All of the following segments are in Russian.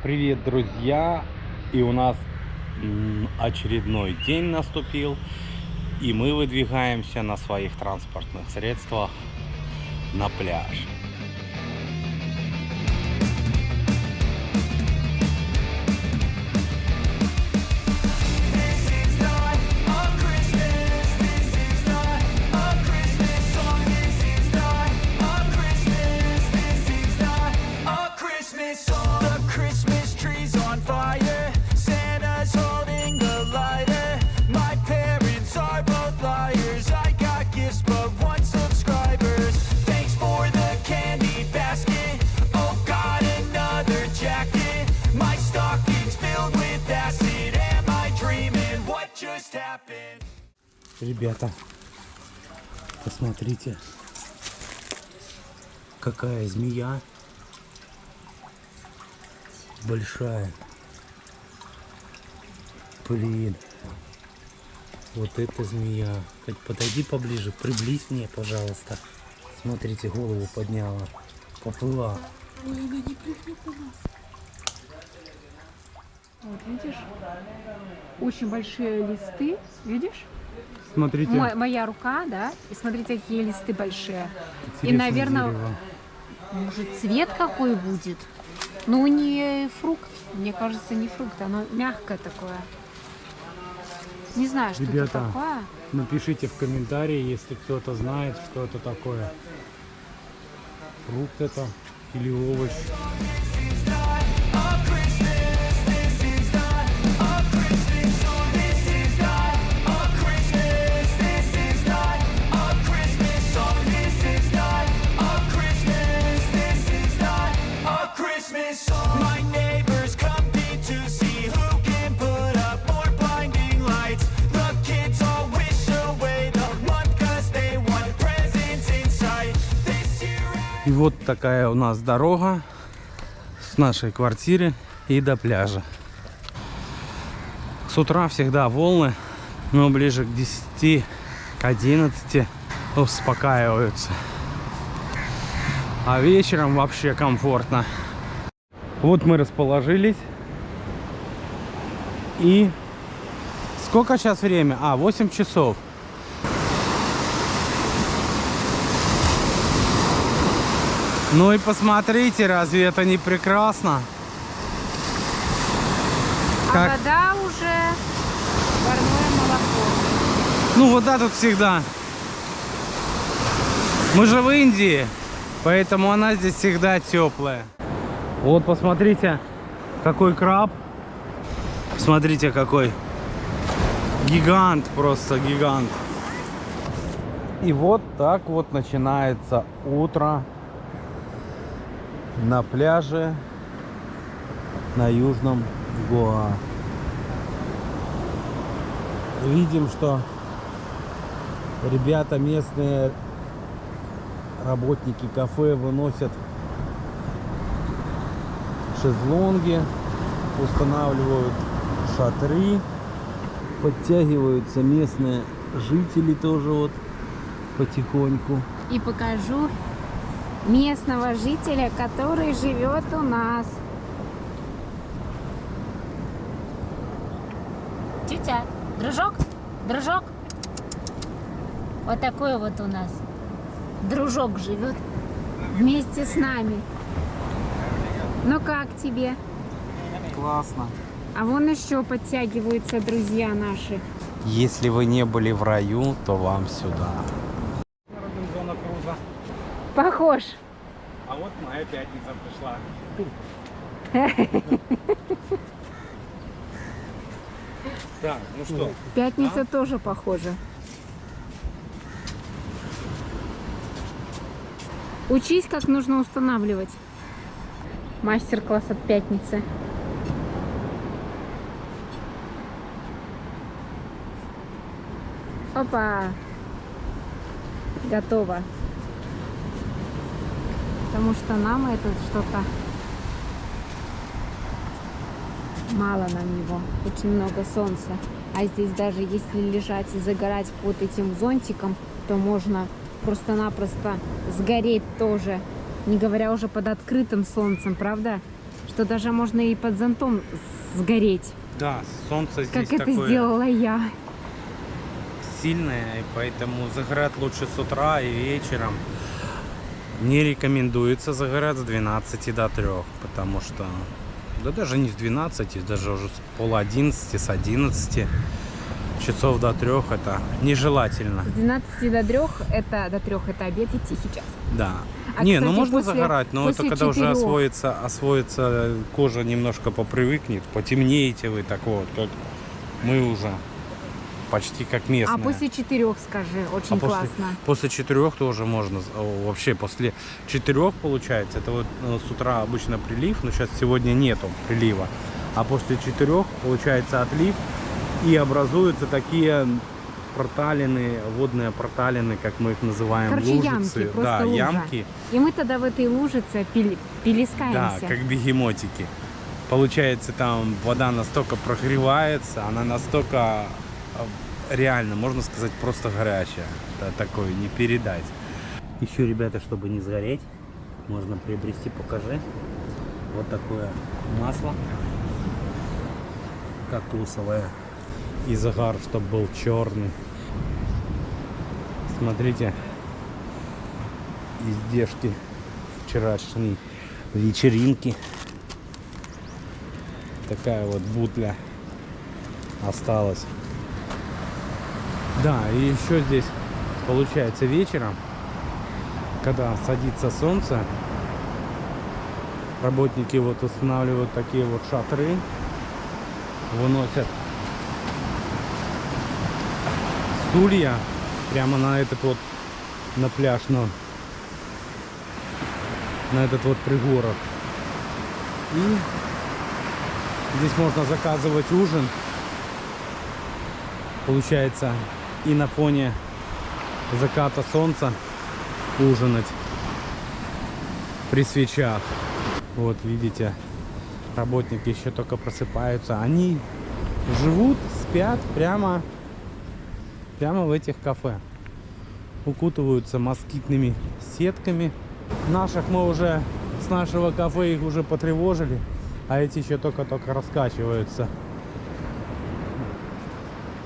Привет, друзья! И у нас очередной день наступил, и мы выдвигаемся на своих транспортных средствах на пляж. Ребята, посмотрите, какая змея большая. Блин, вот эта змея. Подойди поближе, приблизь мне, пожалуйста. Смотрите, голову подняла, поплыла. Ой, она не прыгнет на нас. Вот, видишь? Очень большие листы, видишь? Смотрите. Моя рука, да? И смотрите, какие листы большие. Интересное И, наверное, дерево. может, цвет какой будет? Ну, не фрукт. Мне кажется, не фрукт. Оно мягкое такое. Не знаю, что Ребята, это такое. напишите в комментарии, если кто-то знает, что это такое. Фрукт это или овощ. И вот такая у нас дорога с нашей квартиры и до пляжа. С утра всегда волны, но ближе к 10, к 11 успокаиваются. А вечером вообще комфортно. Вот мы расположились. И сколько сейчас время? 8 часов. Ну и посмотрите, разве это не прекрасно? А вода уже парное молоко. Ну, вода тут всегда. Мы же в Индии, поэтому она здесь всегда теплая. Вот, посмотрите, какой краб. Смотрите, какой гигант, просто гигант. И вот так вот начинается утро на пляже на Южном Гоа. Видим, что ребята, местные работники кафе, выносят шезлонги, устанавливают шатры, подтягиваются местные жители тоже вот потихоньку. И покажу местного жителя, который живет у нас. Тетя, дружок, дружок. Вот такой вот у нас дружок живет вместе с нами. Ну как тебе? Классно. А вон еще подтягиваются друзья наши. Если вы не были в раю, то вам сюда. Робинзона Круза. Похож. А вот моя пятница пришла. Так, ну что? Пятница тоже похожа. Учись, как нужно устанавливать. Мастер-класс от пятницы. Опа! Готово. Потому что нам это что-то мало нам его. Очень много солнца. А здесь даже если лежать и загорать под этим зонтиком, то можно просто-напросто сгореть тоже. Не говоря уже под открытым солнцем, правда? что даже можно и под зонтом сгореть, Да, солнце здесь как это такое сделала я. сильное, и поэтому загорать лучше с утра и вечером. Не рекомендуется загорать с 12 до 3, потому что, да даже не с 12, даже уже с пол-11, с 11 часов до 3 это нежелательно. С 12 до 3 это обед и тихий час. Да. А, Не, кстати, ну можно после- загорать, но это после когда уже 4. освоится, кожа немножко попривыкнет, потемнеете вы так вот, как мы уже. Почти как местные. А после 4, скажи, очень А классно. после 4 тоже можно. Вообще после 4 получается. Это вот с утра обычно прилив, но сейчас сегодня нету прилива. А после 4 получается отлив. И образуются такие проталины, водные проталины, как мы их называем, Короче, лужицы. ямки, просто Да, лужа. ямки. И мы тогда в этой лужице Да, пелискаемся. как бегемотики. Получается, там вода настолько прогревается, она настолько реально, можно сказать, просто горячая. Да, такое не передать. Еще, ребята, чтобы не сгореть, можно приобрести, покажи, вот такое масло кокосовое. И загар, чтобы был черный. Смотрите, издержки вчерашней вечеринки. Такая вот бутля осталась. Да, и еще здесь получается вечером, когда садится солнце, работники вот устанавливают такие вот шатры, выносят стулья прямо на этот вот, на пляж, на этот вот пригорок. И здесь можно заказывать ужин. Получается, и на фоне заката солнца ужинать при свечах. Вот видите, работники еще только просыпаются. Они живут, спят прямо в этих кафе. Укутываются москитными сетками. Наших мы уже с нашего кафе их уже потревожили, а эти еще только раскачиваются.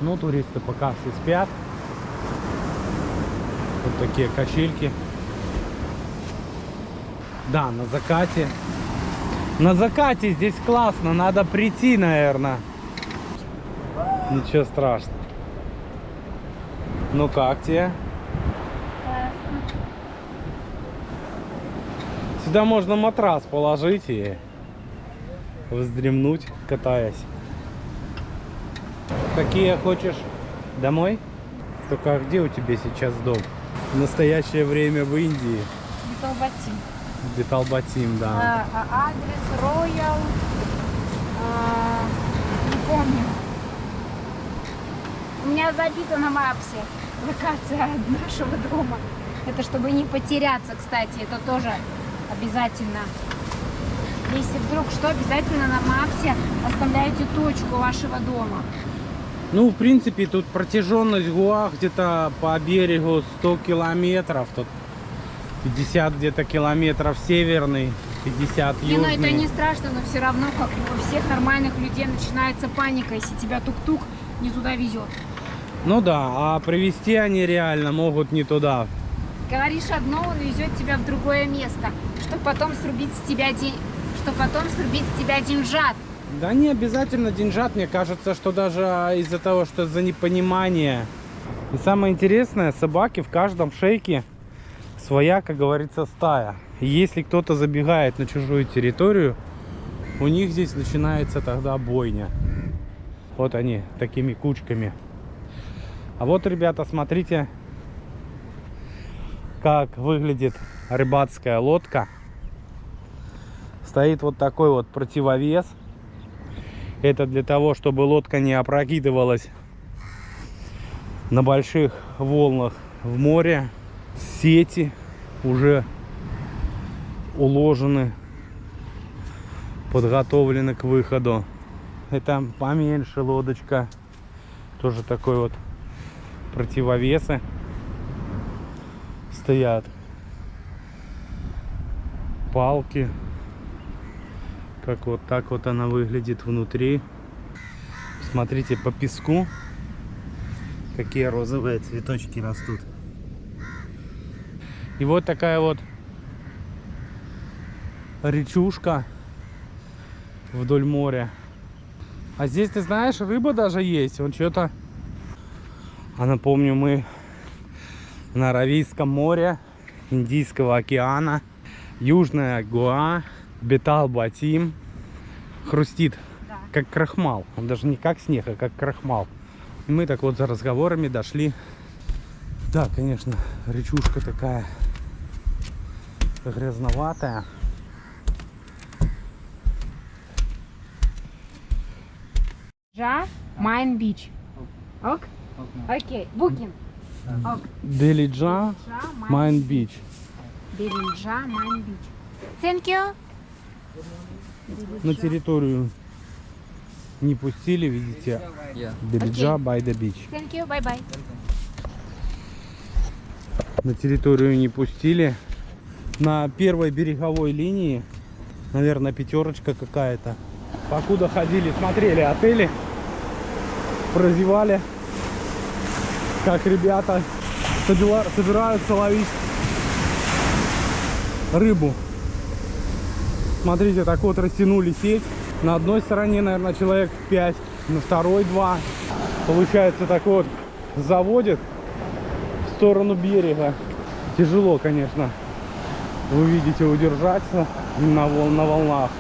Ну, туристы пока все спят. Вот такие качельки. Да, на закате. На закате здесь классно. Надо прийти, наверное. Ничего страшного. Ну как тебе? Сюда можно матрас положить и вздремнуть, катаясь. Какие хочешь? Домой? Только где у тебя сейчас дом? В настоящее время в Индии. Биталбатим. Биталбатим, да. Адрес Роял. Не помню. У меня забито на мапсе локация нашего дома. Это чтобы не потеряться, кстати. Это тоже обязательно. Если вдруг что, обязательно на мапсе оставляйте точку вашего дома. Ну, в принципе, тут протяженность Гоа где-то по берегу 100 километров. Тут 50 где-то километров северный, 50 Не, ну южный. это не страшно, но все равно, как у всех нормальных людей, начинается паника, если тебя тук-тук не туда везет. Ну да, а привезти они реально могут не туда. Говоришь одно, он везет тебя в другое место, чтобы потом срубить с тебя деньжат. Да не обязательно деньжат, мне кажется, что даже из-за того, что за непонимание. И самое интересное, собаки в каждом шейке своя, как говорится, стая. И если кто-то забегает на чужую территорию, у них здесь начинается тогда бойня. Вот они такими кучками. А вот, ребята, смотрите, как выглядит рыбацкая лодка. Стоит вот такой вот противовес. Это для того, чтобы лодка не опрокидывалась на больших волнах в море. Сети уже уложены, подготовлены к выходу. Это поменьше лодочка. Тоже такой вот противовесы стоят. Палки. Как вот так вот она выглядит внутри. Смотрите по песку, какие розовые цветочки растут. И вот такая вот речушка вдоль моря. А здесь, ты знаешь, рыба даже есть. Вот что-то... А напомню, мы на Аравийском море, Индийского океана, Южная Гоа, Бетал-Батим. Хрустит, Да. как крахмал. Он даже не как снег, а как крахмал. И мы так вот за разговорами дошли. Да, конечно, речушка такая грязноватая. Джа, Майн Бич. Ок? Окей. Букин. Ок. Делиджа, Майн Бич. Белинджа, Майн Бич. Thank you. На территорию не пустили, видите? Делиджа, by the beach. Thank you. Bye-bye. На территорию не пустили. На первой береговой линии, наверное, пятерочка какая-то. Покуда ходили, смотрели отели, прозевали, как ребята собираются ловить рыбу. Смотрите, так вот растянули сеть. На одной стороне, наверное, человек 5, на второй 2. Получается, так вот заводит в сторону берега. Тяжело, конечно, вы видите, удержаться на волнах.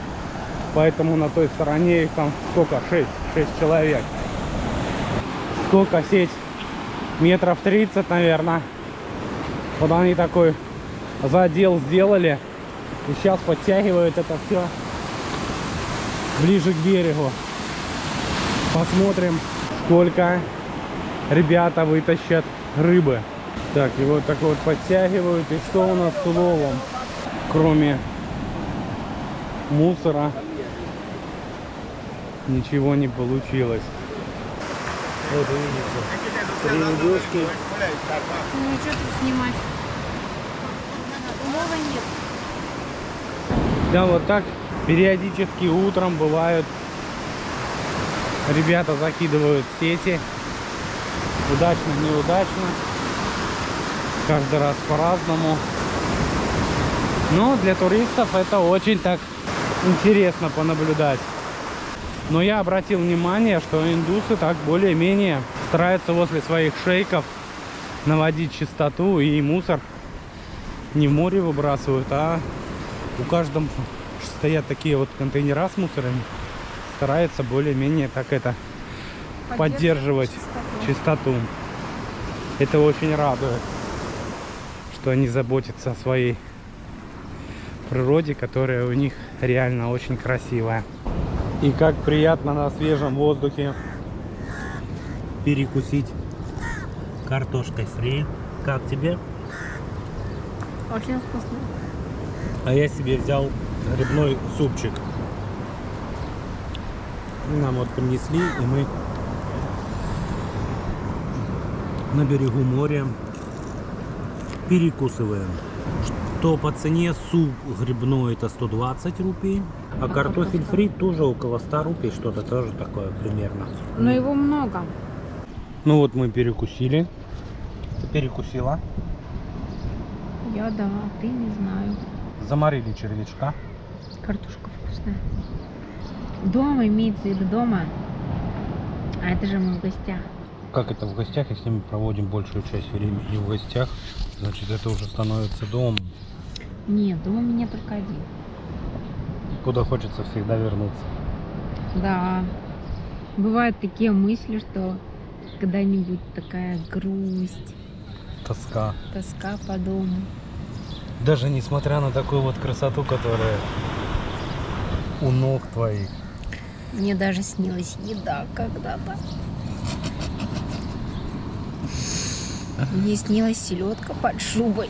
Поэтому на той стороне их там сколько? 6 человек. Сколько сеть? Метров 30, наверное. Вот они такой задел сделали. И сейчас подтягивают это все ближе к берегу. Посмотрим, сколько ребята вытащат рыбы. Так, и вот так вот подтягивают. И что у нас с уловом? Кроме мусора ничего не получилось. Вот видите, 3 лягушки. Ну что тут снимать? Улова нет. Да, вот так периодически утром бывают. Ребята закидывают сети. Удачно, неудачно. Каждый раз по-разному. Но для туристов это очень так интересно понаблюдать. Но я обратил внимание, что индусы так более-менее стараются возле своих шейков наводить чистоту, и мусор не в море выбрасывают, а у каждого стоят такие вот контейнера с мусорами. Стараются более-менее так это поддерживать чистоту. Это очень радует, что они заботятся о своей природе, которая у них реально очень красивая. И как приятно на свежем воздухе перекусить картошкой фри. Как тебе? Очень вкусно. А я себе взял грибной супчик. Нам вот принесли, и мы на берегу моря перекусываем. Что по цене суп грибной это 120 рупий, а картофель фри тоже около 100 рупий, что-то тоже такое примерно. Но его много. Ну вот мы перекусили. Ты перекусила? Я да, ты не знаю. Заморили червячка. Картошка вкусная. Дома имеется в виду дома. А это же мы в гостях. Как это в гостях, если мы проводим большую часть времени в гостях, значит это уже становится домом. Нет, дом у меня только один. Куда хочется всегда вернуться. Да. Бывают такие мысли, что когда-нибудь такая грусть, Тоска. тоска по дому. Даже несмотря на такую вот красоту, которая у ног твоих. Мне даже снилась еда когда-то. Мне снилась селедка под шубой,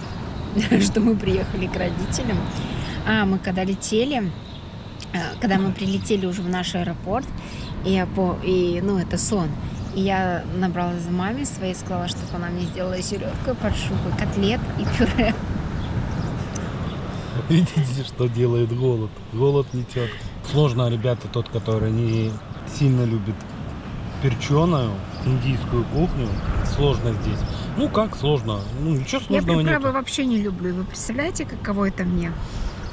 что мы приехали к родителям. А мы когда летели, когда мы прилетели уже в наш аэропорт, ну это сон, и я набрала за маме своей, сказала, чтобы она мне сделала селедку под шубой, котлет и пюре. Видите, что делает голод? Голод не тетка. Сложно, ребята, тот, который не сильно любит перченую индийскую кухню, сложно здесь. Ну как сложно? Ну ничего Я сложного приправы нет. вообще не люблю. Вы представляете, каково это мне?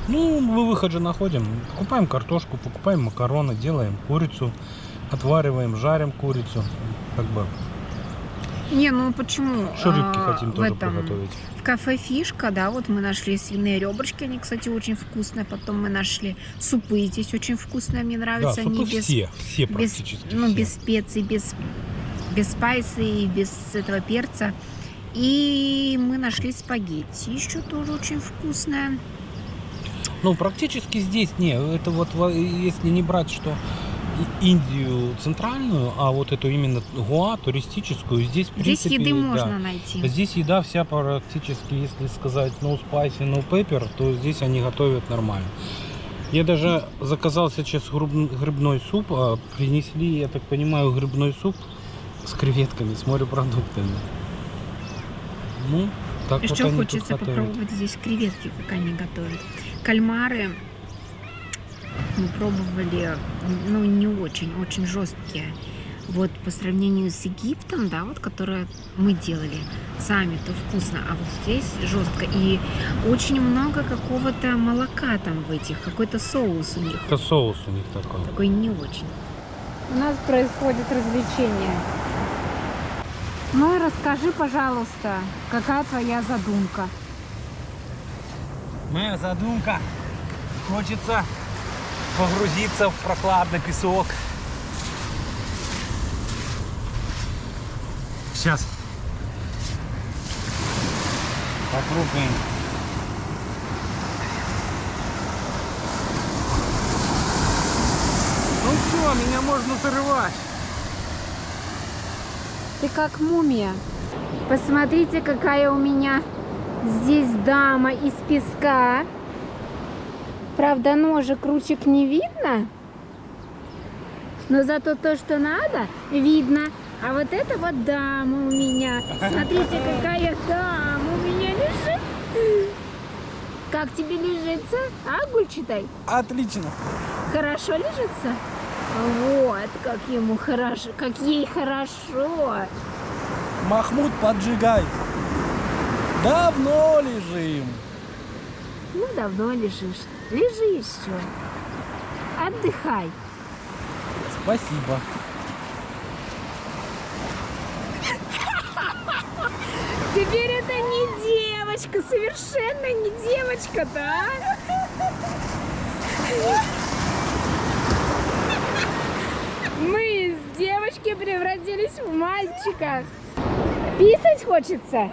Ну, мы выход же находим. Покупаем картошку, покупаем макароны, делаем курицу, отвариваем, жарим курицу. Как бы Не, ну почему? что рыбки хотим в тоже этом, приготовить. в кафе «Фишка», да, вот мы нашли свиные ребрышки, они, кстати, очень вкусные. Потом мы нашли супы здесь очень вкусные, мне Да, нравятся. супы они без, все без, практически ну, все. без специй, без спайсов, без этого перца. И мы нашли спагетти, еще тоже очень вкусное. Ну, практически здесь не. Это вот если не брать, что Индию центральную, а вот эту именно Гоа туристическую, здесь в Здесь принципе, еды да. можно найти. Здесь еда вся практически, если сказать no spicy, no pepper, то здесь они готовят нормально. Я даже заказал сейчас грибной суп, а принесли, я так понимаю, грибной суп с креветками, с морепродуктами. Ну, так вот Еще они тут хочется готовят. попробовать здесь креветки, как они готовят. Кальмары мы пробовали, ну, не очень, очень жесткие. Вот по сравнению с Египтом, да, вот, которое мы делали сами, то вкусно. А вот здесь жестко. И очень много какого-то молока там в этих, какой-то соус у них. Это соус у них такой. Такой не очень. У нас происходит развлечение. Ну и расскажи, пожалуйста, какая твоя задумка? Моя задумка. Хочется погрузиться в прохладный песок. Сейчас попробуем. Ну все, меня можно срывать. Ты как мумия. Посмотрите, какая у меня здесь дама из песка. Правда, ножек, ручек не видно. Но зато то, что надо, видно. А вот это вот дама у меня. Смотрите, какая дама у меня лежит. Как тебе лежится? А, Гульчатай? Отлично. Хорошо лежится? Вот, как ему хорошо, как ей хорошо. Махмуд, поджигай. Давно лежим. Ну, давно лежишь. Лежи и все. Отдыхай. Спасибо. Теперь это не девочка, совершенно не девочка, да? Мы из девочки превратились в мальчика. Писать хочется?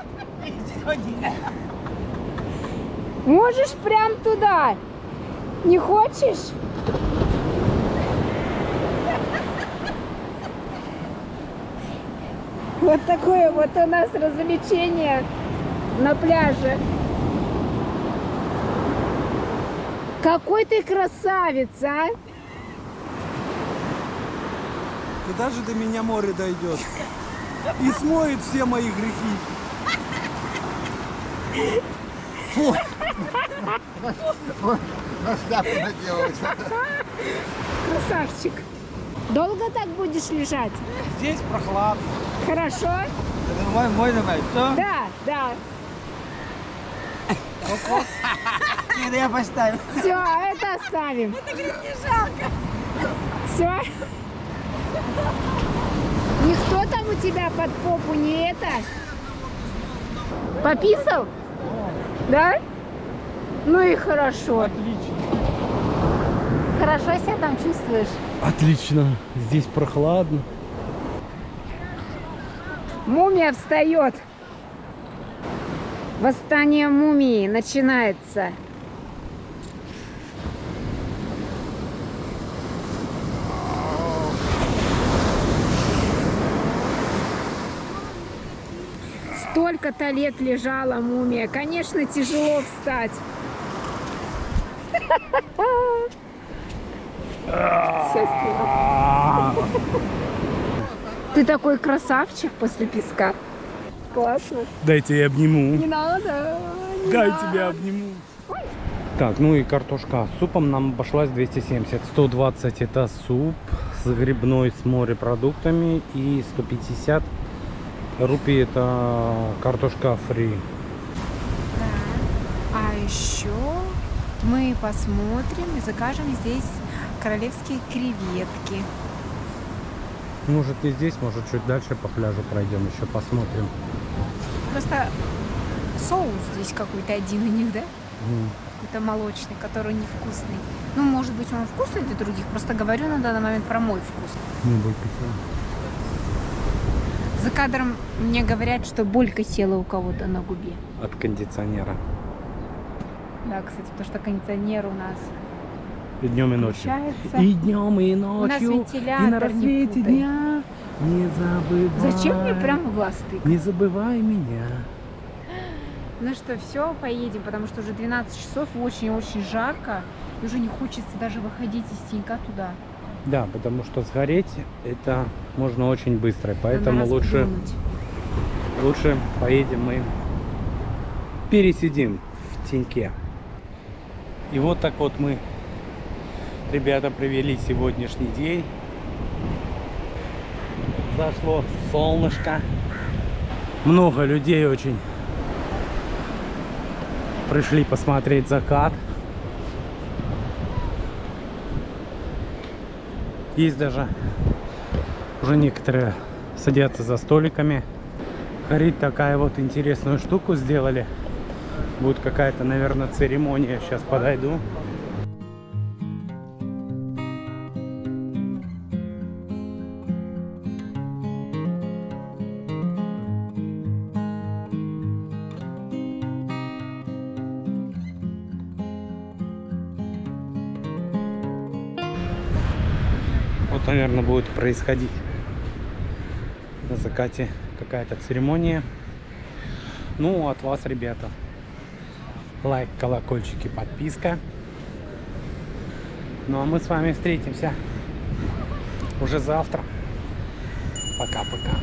Можешь прям туда. Не хочешь? Вот такое вот у нас развлечение на пляже. Какой ты красавец, а? Когда же до меня море дойдет и смоет все мои грехи? Фу. Красавчик. Долго так будешь лежать? Здесь прохладно. Хорошо? Это мой давай. Все? Да, да. Нет, я поставил. Все, это оставим. Это, говорит, не жалко. Все. Никто там у тебя под попу не это? Пописал? Да? Ну и хорошо. Отлично. Хорошо себя там чувствуешь? Отлично. Здесь прохладно. Мумия встает. Восстание мумии начинается. Столько-то лет лежала мумия. Конечно, тяжело встать. Всё спела. Ты такой красавчик после песка. Классно. Дайте я обниму. Не надо. Не Дай надо. тебя обниму. Ой. Так, ну и картошка с супом нам обошлась 270. 120 это суп с грибной с морепродуктами. И 150 рупий это картошка фри. Да. А еще мы посмотрим и закажем здесь королевские креветки. Может и здесь, может чуть дальше по пляжу пройдем, еще посмотрим. Просто соус здесь какой-то один у них, да? Мгм. Какой-то молочный, который невкусный. Ну, может быть, он вкусный для других, просто говорю на данный момент про мой вкус. Не будет писать. За кадром мне говорят, что болька села у кого-то на губе. От кондиционера. Да, кстати, потому что кондиционер у нас И днем, и ночью. включается. И днем, и У нас ночью. вентилятор, И на не рассвете путай. дня. Не забывай. Зачем мне прямо в глаз тыкать? Не забывай меня. Ну что, все, поедем, потому что уже 12 часов, очень-очень жарко, и уже не хочется даже выходить из тенька туда. Да, потому что сгореть это можно очень быстро. Поэтому Надо лучше поедем мы пересидим в теньке. И вот так вот мы, ребята, провели сегодняшний день. Зашло солнышко. Много людей очень пришли посмотреть закат. Есть даже уже некоторые садятся за столиками. Харит такая вот интересную штуку сделали. Будет какая-то, наверное, церемония. Сейчас подойду. Вот, наверное, будет происходить на закате какая-то церемония. Ну, от вас, ребята, лайк, колокольчики, подписка. Ну, а мы с вами встретимся уже завтра. Пока-пока.